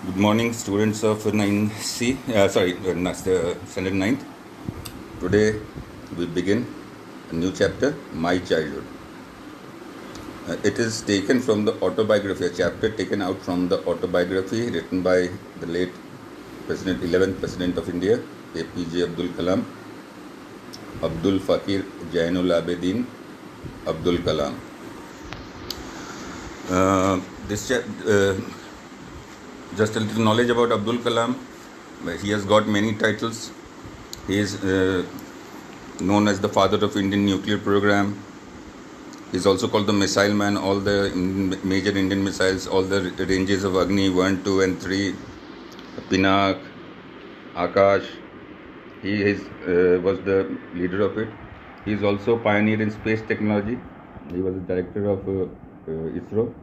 Good morning, students of 9C, standard 9th. Today we begin a new chapter, My Childhood. It is taken from the autobiography, a chapter taken out from the autobiography written by the late 11th President of India, APJ Abdul Kalam, Abdul Fakir Jainul Abedin Abdul Kalam. Just a little knowledge about Abdul Kalam. He has got many titles. He is known as the father of Indian nuclear program. He is also called the missile man. All the major Indian missiles, all the ranges of Agni 1, 2 and 3, Pinak, Akash, he was the leader of it. He is also pioneer in space technology. He was the director of ISRO.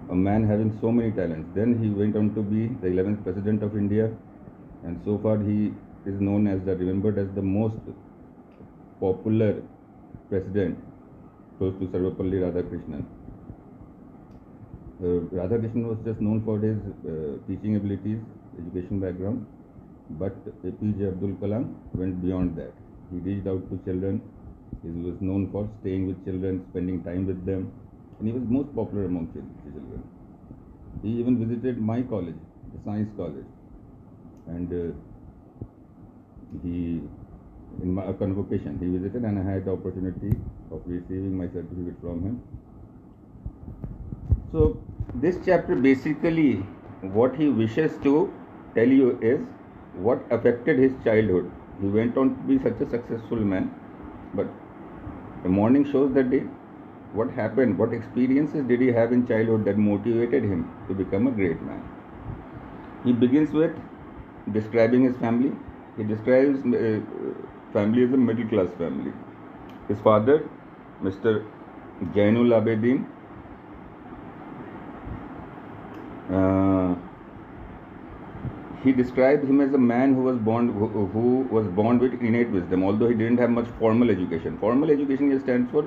A man having so many talents. Then he went on to be the 11th President of India, and so far he is remembered as the most popular president, close to Sarvapalli Radhakrishnan. Radhakrishnan was just known for his teaching abilities, education background, but APJ Abdul Kalam went beyond that. He reached out to children. He was known for staying with children, spending time with them, and he was most popular among children. He even visited my college, the Science College, and in my convocation, he visited, and I had the opportunity of receiving my certificate from him. So this chapter basically, what he wishes to tell you is what affected his childhood. He went on to be such a successful man, but the morning shows that day. What happened? What experiences did he have in childhood that motivated him to become a great man? He begins with describing his family. He describes family as a middle class family. His father, Mr. Jainul Abedin, he describes him as a man who was born with innate wisdom, although he didn't have much formal education. Formal education stands for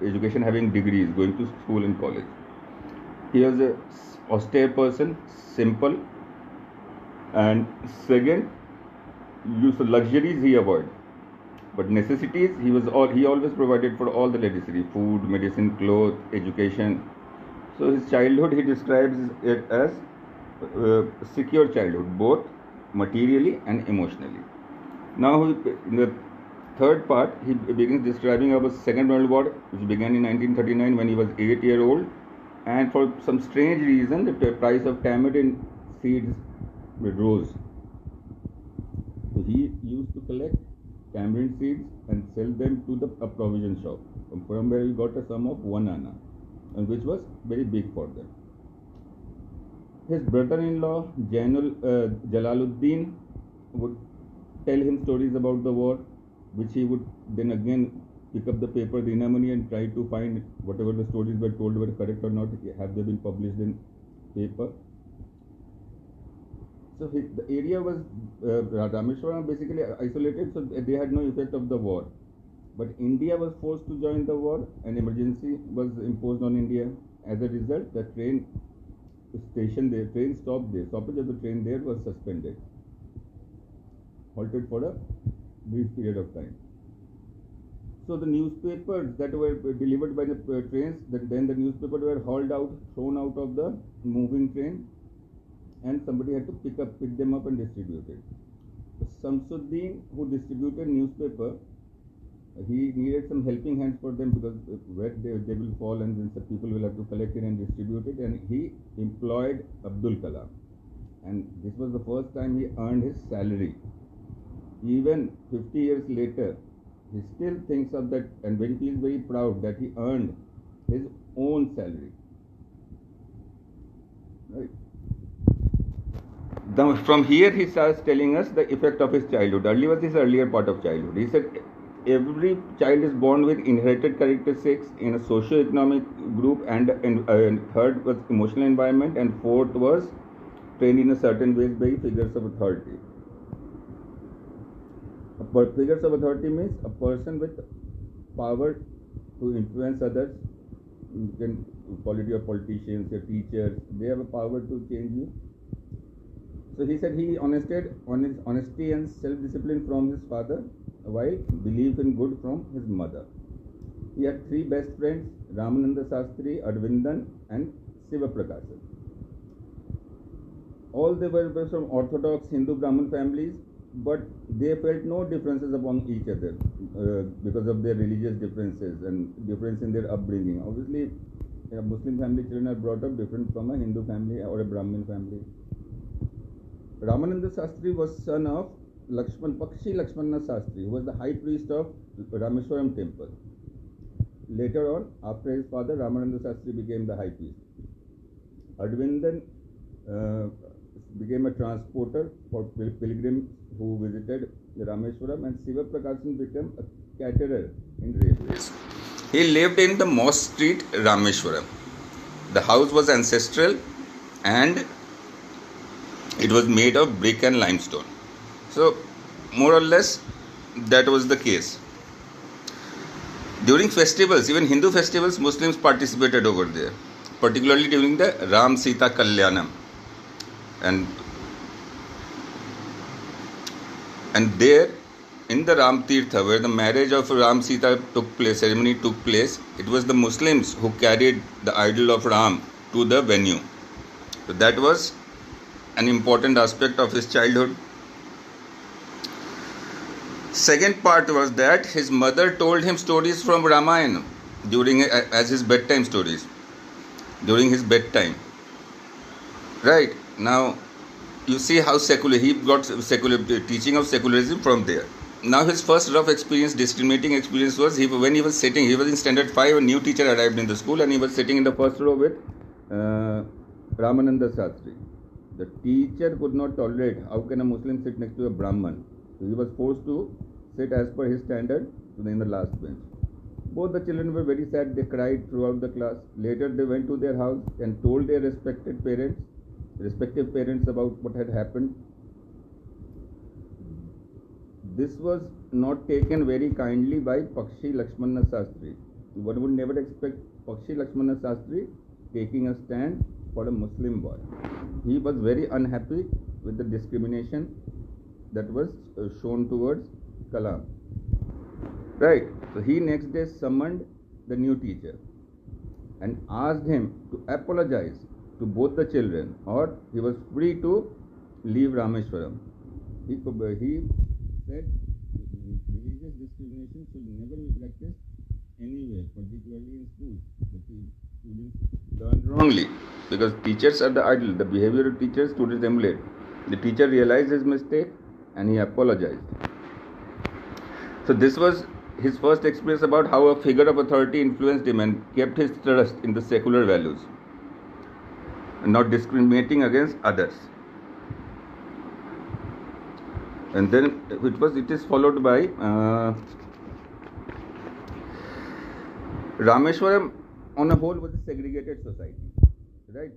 education having degrees, going to school and college. He was a austere person, simple, and second, luxuries he avoided, but necessities he always provided for all the necessary: food, medicine, clothes, education. So his childhood, he describes it as secure childhood, both materially and emotionally. Now, in the third part, he begins describing about Second World War, which began in 1939 when he was 8 years old, and for some strange reason, the price of tamarind seeds rose. So he used to collect tamarind seeds and sell them to a provision shop, from where he got a sum of 1 anna, and which was very big for them. His brother-in-law, Jalaluddin, would tell him stories about the war, which he would then again pick up the paper, the Dinamani, and try to find whatever the stories were told were correct or not, have they been published in paper. So the area was Rameshwaram basically isolated, so they had no effect of the war. But India was forced to join the war, and emergency was imposed on India. As a result, the train stoppage of the train there was suspended, halted for a brief period of time. So the newspapers that were delivered by the trains, then the newspapers were hauled out, thrown out of the moving train, and somebody had to pick them up and distribute it. Samsuddin, who distributed newspaper, he needed some helping hands for them, because where they will fall, and then some people will have to collect it and distribute it, and he employed Abdul Kalam, and this was the first time he earned his salary. Even 50 years later, he still thinks of that, and he feels very proud that he earned his own salary. Right. Now, from here he starts telling us the effect of his childhood. Earlier was his earlier part of childhood. He said every child is born with inherited characteristics in a socio-economic group, and third was emotional environment, and fourth was trained in a certain ways by figures of authority. Figures of authority means a person with power to influence others. You can call it your politicians, your teachers. They have a power to change you. So he said he honesty and self-discipline from his father, while belief in good from his mother. He had three best friends, Ramananda Sastri, Advindan and Siva Prakasa. All they were from orthodox Hindu Brahmin families, but they felt no differences among each other because of their religious differences and difference in their upbringing. Obviously, a Muslim family children are brought up different from a Hindu family or a Brahmin family. Ramananda Sastri was son of Pakshi Lakshmana Sastri, who was the high priest of Rameshwaram temple. Later on, after his father, Ramananda Sastri became the high priest. Advindan became a transporter for pilgrims who visited Rameshwaram, and Siva Prakasan became a caterer in railways. He lived in the Moss Street, Rameshwaram. The house was ancestral and it was made of brick and limestone. So, more or less, that was the case. During festivals, even Hindu festivals, Muslims participated over there, particularly during the Ram Sita Kalyanam. And there in the Ram Tirtha, where the marriage of Ram Sita ceremony took place, it was the Muslims who carried the idol of Ram to the venue. So that was an important aspect of his childhood. Second part was that his mother told him stories from Ramayana as his bedtime stories during his bedtime. Right now, you see how he got teaching of secularism from there. Now his first rough experience, discriminating experience was when he was in standard 5. A new teacher arrived in the school and he was sitting in the first row with Ramananda Sastri. The teacher could not tolerate how can a Muslim sit next to a Brahman. So he was forced to sit as per his standard in the last bench. Both the children were very sad. They cried throughout the class. Later they went to their house and told their respective parents about what had happened. This was not taken very kindly by Pakshi Lakshmana Sastri. One would never expect Pakshi Lakshmana Sastri taking a stand for a Muslim boy. He was very unhappy with the discrimination that was shown towards Kalam. Right. So he next day summoned the new teacher and asked him to apologize to both the children, or he was free to leave Rameshwaram. He said religious discrimination should never be practiced anywhere, particularly in schools. The students learn wrongly because teachers are the idol. The behavior of teachers students emulate. The teacher realized his mistake and he apologized. So this was his first experience about how a figure of authority influenced him and kept his trust in the secular values, not discriminating against others. And then it is followed by Rameshwaram on a whole was a segregated society, right?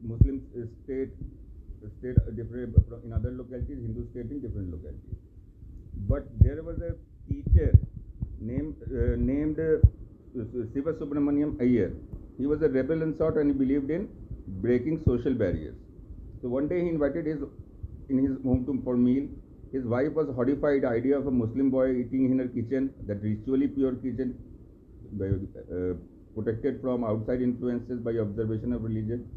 Muslims stayed different in other localities, Hindus stayed in different localities. But there was a teacher named Siva Subramaniam Iyer. He was a rebel in sort and he believed in breaking social barriers. So one day he invited in his home for meal. His wife was horrified idea of a Muslim boy eating in her kitchen, that ritually pure kitchen, protected from outside influences by observation of religion.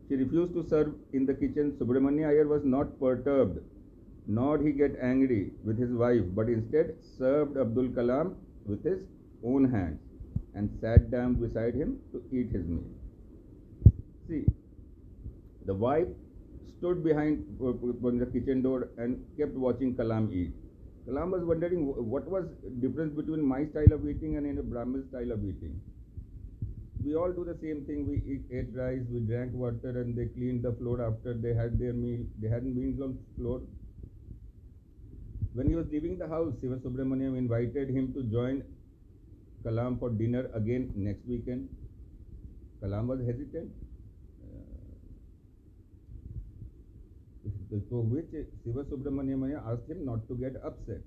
She refused to serve in the kitchen. Subramania Iyer was not perturbed, nor he get angry with his wife, but instead served Abdul Kalam with his own hands and sat down beside him to eat his meal. See, the wife stood behind the kitchen door and kept watching Kalam eat. Kalam was wondering what was the difference between my style of eating and in a Brahmin style of eating. We all do the same thing. We ate rice, we drank water, and they cleaned the floor after they had their meal. They had meals on floor. When he was leaving the house, Siva Subramaniam invited him to join Kalam for dinner again next weekend. Kalam was hesitant. So which Siva Subramaniam asked him not to get upset.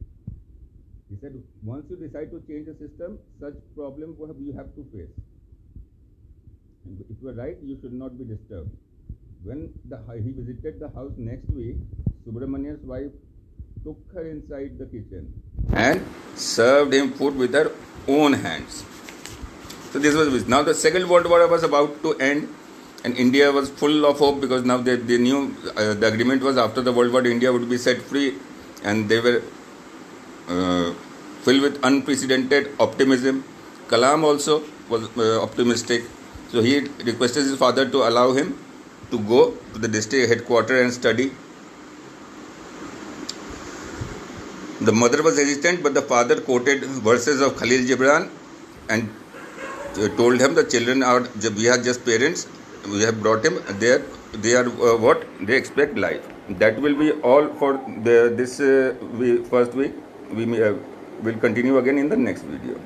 He said, once you decide to change the system, such problems you have to face. And if you are right, you should not be disturbed. When he visited the house next week, Subramania's wife took her inside the kitchen and served him food with her own hands. So this was now the Second World War was about to end, and India was full of hope because now they knew the agreement was after the World War India would be set free, and they were filled with unprecedented optimism. Kalam also was optimistic, so he requested his father to allow him to go to the district headquarters and study. The mother was hesitant, but the father quoted verses of Khalil Gibran and told him the children are, we are just parents, we have brought him there, they are what they expect life. That will be all for this first week. We will continue again in the next video.